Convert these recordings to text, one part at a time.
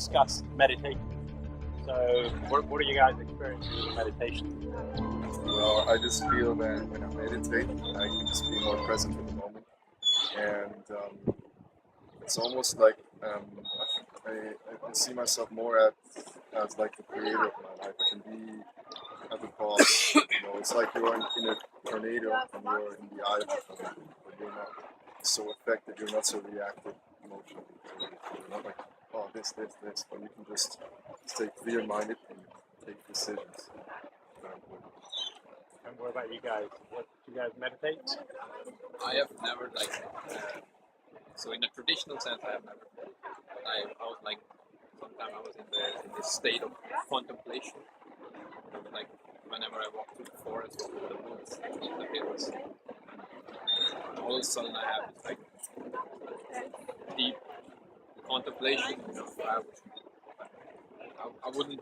discuss meditation. So, what are you guys' experiences with meditation? Well, I just feel that when I meditate, I can just be more present in the moment, and it's almost like I see myself more as like the creator of my life. I can be at the boss. It's like you're in a tornado and you're in the eye of the tornado, but you're not so affected. You're not so reactive emotionally. You're not like, oh, this, but you can just stay clear-minded and take decisions. And what about you guys? Do you guys meditate? I have never so in a traditional sense I have never. I was like, sometimes I was in the state of contemplation. Like whenever I walk through the forest or through the woods, in the hills, and all of a sudden I have this like deep contemplation. I wouldn't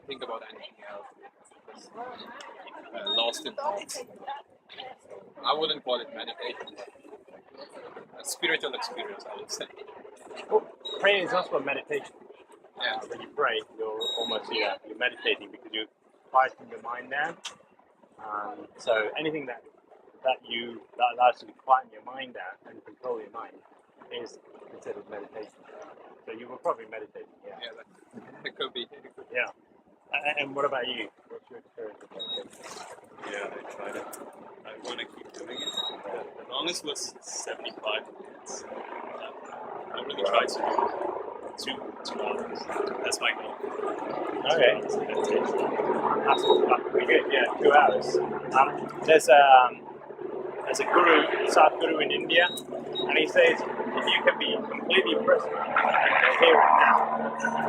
think about anything else. Just, lost in thoughts. I wouldn't call it meditation. A spiritual experience, I would say. Well, prayer is also a meditation. Yeah. When you pray, you're almost you're meditating because you're quieting your mind down. So anything that allows you to quieten your mind down and control your mind is considered meditation. So you were probably meditating. Yeah. Yeah, it could be. Yeah. And what about you? What's your experience with meditation? Yeah, I tried it. I want to keep doing it. The longest was 75 minutes. I really tried to do 2 hours. That's my goal. Okay. 2 hours of meditation. That's pretty good. Yeah, 2 hours. There's a guru, Sadhguru in India, and he says if you can be completely present here and now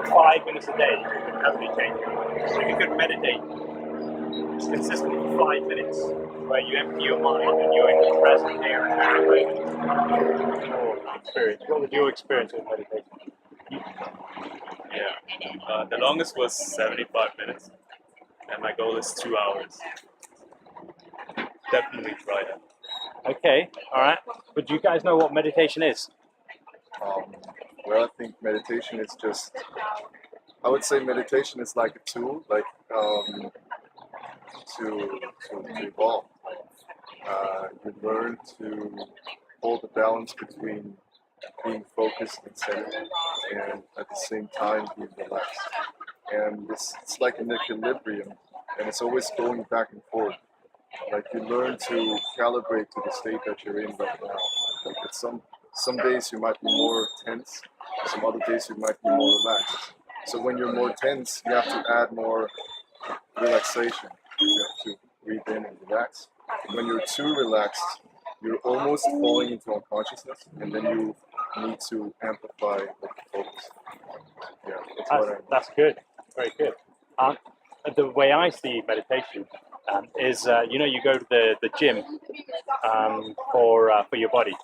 for 5 minutes a day, you can totally change it. So if you could meditate consistently for 5 minutes, where you empty your mind and you're in the present here and now, your experience. What was your experience with meditation? Yeah. The longest was 75 minutes, and my goal is 2 hours. Definitely try that. Okay, all right. But do you guys know what meditation is? Well, I think meditation is just. I would say meditation is like a tool, like to evolve. You learn to hold the balance between being focused and centered, and at the same time being relaxed. And it's like an equilibrium, and it's always going back and forth. Like you learn to calibrate to the state that you're in right now. Like it's some days you might be more tense, some other days you might be more relaxed. So when you're more tense, you have to add more relaxation. You have to breathe in and relax. When you're too relaxed, you're almost falling into unconsciousness, and then you need to amplify the focus. Yeah, That's good. Very good. The way I see meditation is, you go to the gym for your body.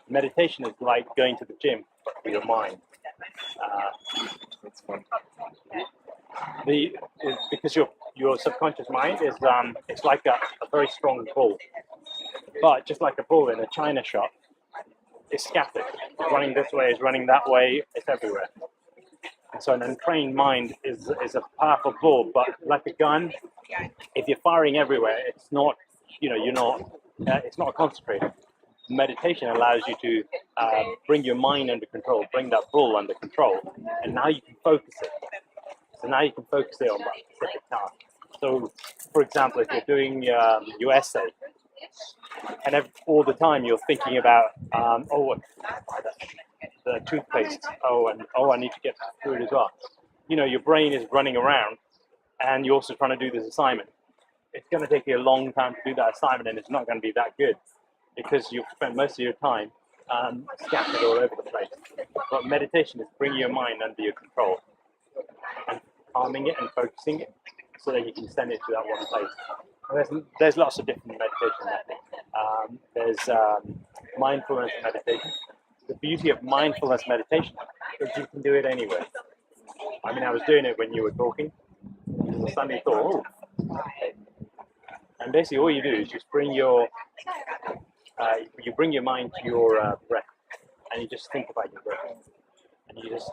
Meditation is like going to the gym for your mind. that's fun. Because your subconscious mind is it's like a very strong bull, but just like a bull in a china shop, it's scattered. It's running this way, it's running that way, it's everywhere. And so an untrained mind is a powerful bull, but like a gun, if you're firing everywhere, it's not it's not concentrated. Meditation allows you to bring your mind under control, bring that bull under control, and now you can focus it. So now you can focus it on that specific task. So, for example, if you're doing your essay, and all the time you're thinking about, the toothpaste, I need to get food as well. Your brain is running around, and you're also trying to do this assignment. It's going to take you a long time to do that assignment, and it's not going to be that good because you've spent most of your time scattered all over the place. But meditation is bringing your mind under your control and calming it and focusing it so that you can send it to that one place. There's lots of different meditation methods. There's mindfulness meditation. The beauty of mindfulness meditation is you can do it anywhere. I mean, I was doing it when you were talking. I suddenly thought, okay. And basically all you do is just bring your mind to your breath, and you just think about your breath, and you just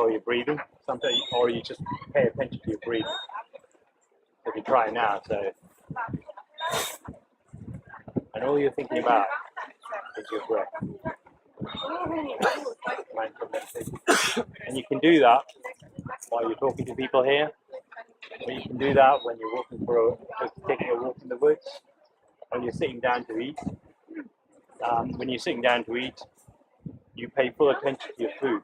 control your breathing, sometimes, or you just pay attention to your breathing. If you try it now, so, and all you're thinking about is your breath. Mindful meditation. And you can do that while you're talking to people here, or you can do that when you're taking a walk in the woods, when you're sitting down to eat. When you're sitting down to eat, you pay full attention to your food.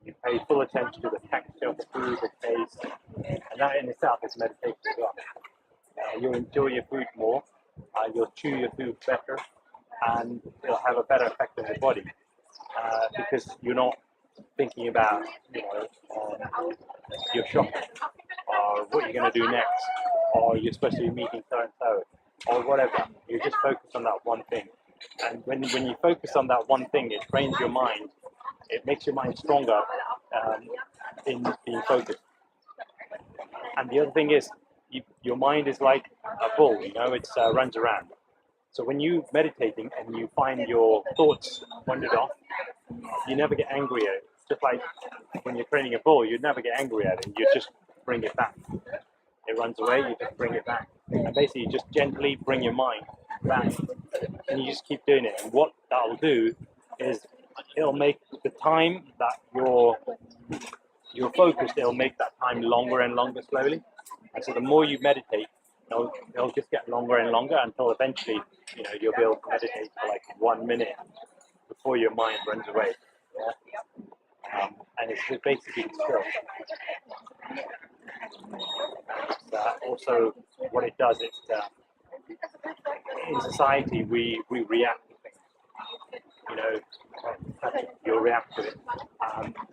You pay full attention to the texture of the food, the taste, and that in itself is meditation as well. You'll enjoy your food more, you'll chew your food better, and it'll have a better effect on your body because you're not thinking about, your shopping or what you're going to do next, or you're supposed to be meeting so and so, or whatever. You're just focused on that one thing. And when you focus on that one thing, it trains your mind. It makes your mind stronger in being focused. And the other thing is, your mind is like a bull, it runs around. So when you're meditating and you find your thoughts wandered off, you never get angry at it. Just like when you're training a bull, you'd never get angry at it. You just bring it back. It runs away, you just bring it back. And basically, you just gently bring your mind back. And you just keep doing it. And what that will do is it'll make the time that you're focused, it'll make that time longer and longer slowly. And so the more you meditate, it'll just get longer and longer until eventually, you'll be able to meditate for like 1 minute before your mind runs away. Yeah? And it's just basically still. Also, what it does is, in society, we react to things. You'll react to it.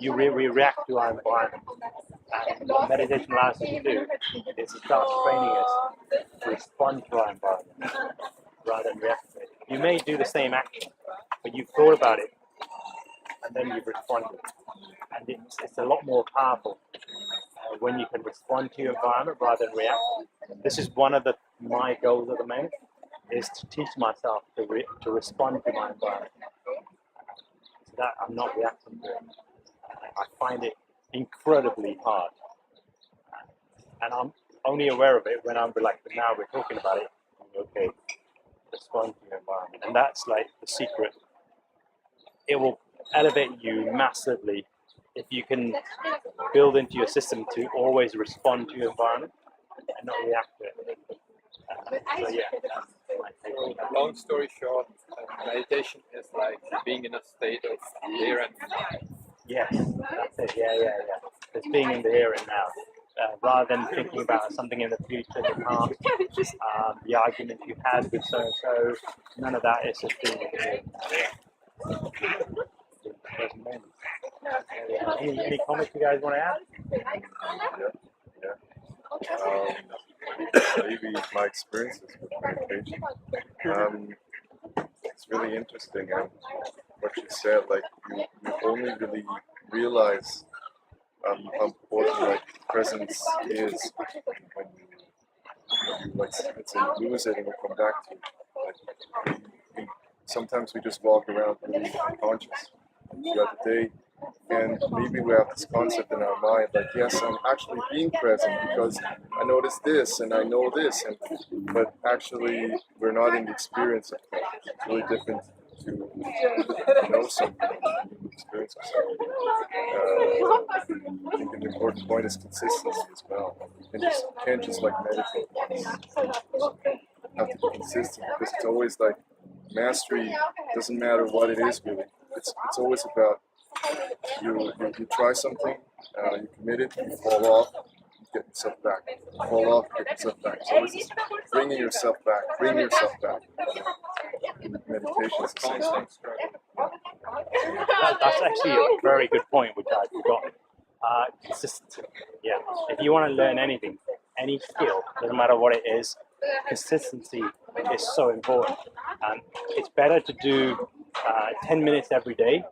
We react to our environment. And what meditation allows us to do is it starts training us to respond to our environment rather than react to it. You may do the same action, but you've thought about it and then you've responded. And it's a lot more powerful when you can respond to your environment rather than react. This is one of my goals at the moment, is to teach myself to respond to my environment, so that I'm not reacting to it. I find it incredibly hard, and I'm only aware of it when I'm like, now we're talking about it. Okay, respond to your environment, and that's like the secret. It will elevate you massively if you can build into your system to always respond to your environment and not react to it. So yeah. Long story short, meditation is like being in a state of here and now. Yes, that's it. Yeah. It's being in the here and now, rather than thinking about something in the future, the past, the argument you had with so and so. None of that. It's just being in the here and now. Any comments you guys want to add? Maybe my experiences with meditation. It's really interesting, and what you said, like you only really realize how important like presence is when you like, let's say, lose it and you come back to it. Like, sometimes we just walk around really unconscious throughout the day. And maybe we have this concept in our mind, like, yes, I'm actually being present because I notice this and I know this, but actually we're not in the experience of that. It's really different to know something, experience of something. I think an important point is consistency as well. You can't just like meditate once. You have to be consistent, because it's always like mastery doesn't matter what it is really. It's always about you try something, you commit it, you fall off, you get yourself back. You fall off, you get yourself back. It's always just bringing yourself back, bring yourself back. Meditation is the same thing. That's actually a very good point, which I forgot. Consistency. Yeah. If you want to learn anything, any skill, doesn't matter what it is, consistency is so important. It's better to do 10 minutes every day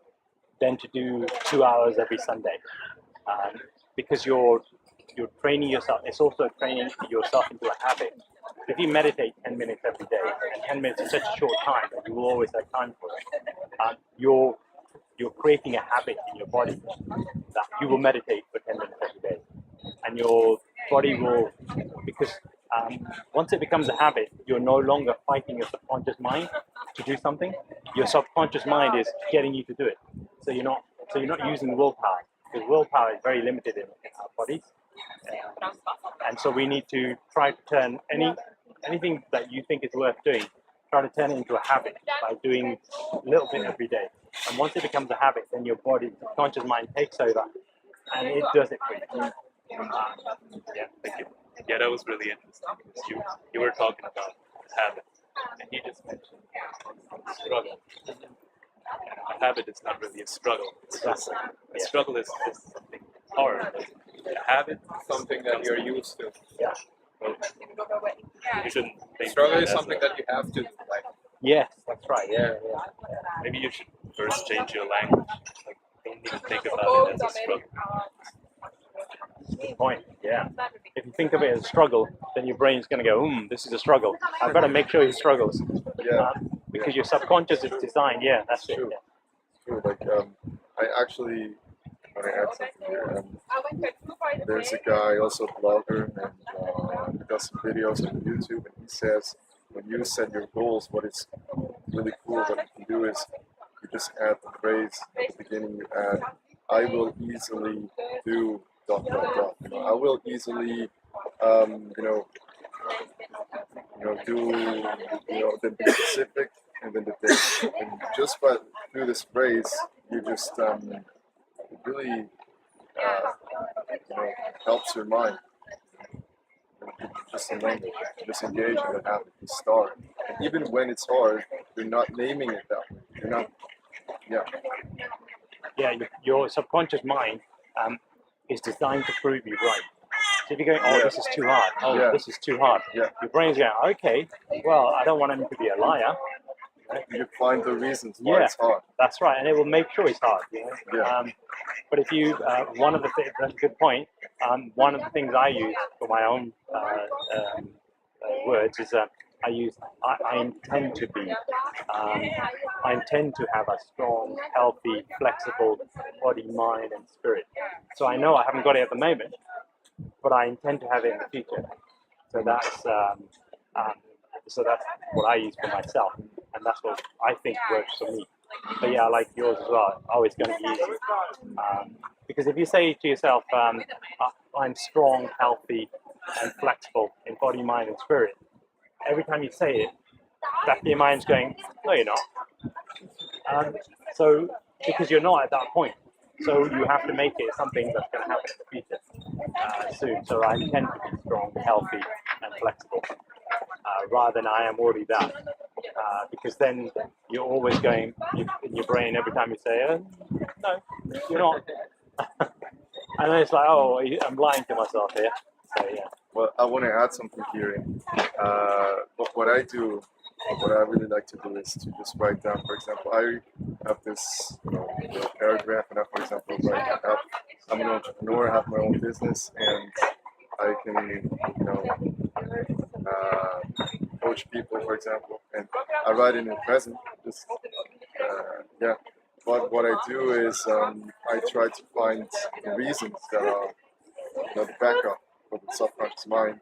than to do 2 hours every Sunday, because you're training yourself. It's also training yourself into a habit. If you meditate 10 minutes every day, and 10 minutes is such a short time that you will always have time for it, your you're creating a habit in your body that you will meditate for 10 minutes every day. And your body will, because once it becomes a habit, you're no longer fighting your subconscious mind to do something. Your subconscious mind is getting you to do it. So you're not using willpower, because willpower is very limited in our bodies. And so we need to try to turn anything that you think is worth doing, try to turn it into a habit by doing a little bit every day. And once it becomes a habit, then your body, subconscious mind takes over, and it does it for you. Yeah, thank you. Yeah, that was really interesting because you were talking about habit, and you just mentioned struggle. A habit is not really a struggle. It's just a struggle is something hard. A habit, Something that you're used to. Yeah. well, you shouldn't think Struggle is as something that you have to do. Like, Yes, that's right. Yeah. maybe you should first change your language. Like, don't even think about it as a struggle. Good point. Yeah. If you think of it as a struggle, then your brain's going to go, this is a struggle. I better make sure he struggles. Yeah. Because your subconscious is designed. Yeah, that's it. True. Yeah. True. Like I actually want to add something here. There's a guy, also a blogger, and he does some videos on YouTube, and he says when you set your goals, what is really cool what you can do is you just add the phrase at the beginning. You add, "I will easily do dot dot dot." You know, I will easily, do, then be specific, and then the date. And just by through this phrase, you just it really helps your mind. Just engage in the habit, you start. And even when it's hard, you're not naming it that way. You're not, Yeah, your subconscious mind is designed to prove you right. So if you're going, this is too hard. This is too hard. Yeah. Your brain's going, okay, well, I don't want him to be a liar. You find the reasons why it's hard. That's right, and it will make sure it's hard. Yeah. But if you, one of the things, that's a good point. One of the things I use for my own words is I intend to be. I intend to have a strong, healthy, flexible body, mind, and spirit. So I know I haven't got it at the moment, but I intend to have it in the future. So that's what I use for myself, and that's what I think works for me. But yeah, I like yours as well. Always going to be easy, because if you say to yourself, "I'm strong, healthy, and flexible in body, mind, and spirit," every time you say it, back of your mind's going, "No, you're not." So because you're not at that point, so you have to make it something that's going to happen in the future soon. So I intend to be strong, healthy, and flexible, rather than I am already that. Because then you're always going in your brain every time you say, "No, you're not," and then it's like, "Oh, I'm lying to myself here." So yeah. Well, I want to add something here. But what I do, what I really like to do is to just write down. For example, I have this paragraph, and for example, I'm an entrepreneur, I have my own business, and I can, coach people, for example, and I write it in present. Just But what I do is I try to find the reasons that are the backup for the subconscious mind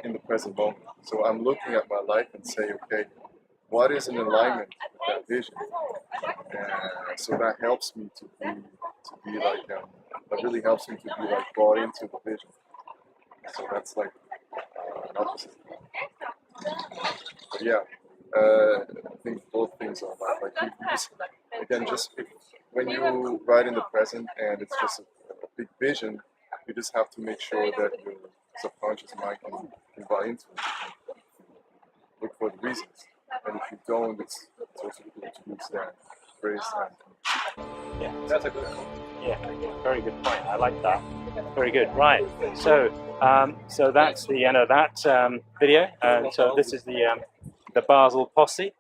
in the present moment. So I'm looking at my life and say, okay, what is in alignment with that vision? So that helps me to be like, that really helps me to be like brought into the vision. So that's like an opposite. But yeah, I think both things are like you just, again, when you write in the present and it's just a big vision, you just have to make sure that your subconscious mind can buy into it. Look for the reasons. And if you don't, it's also good to use that phrase. Yeah, that's a good point. Yeah, very good point. I like that. Very good. Right. So, so that's the end of that video. So this is the Basel Posse.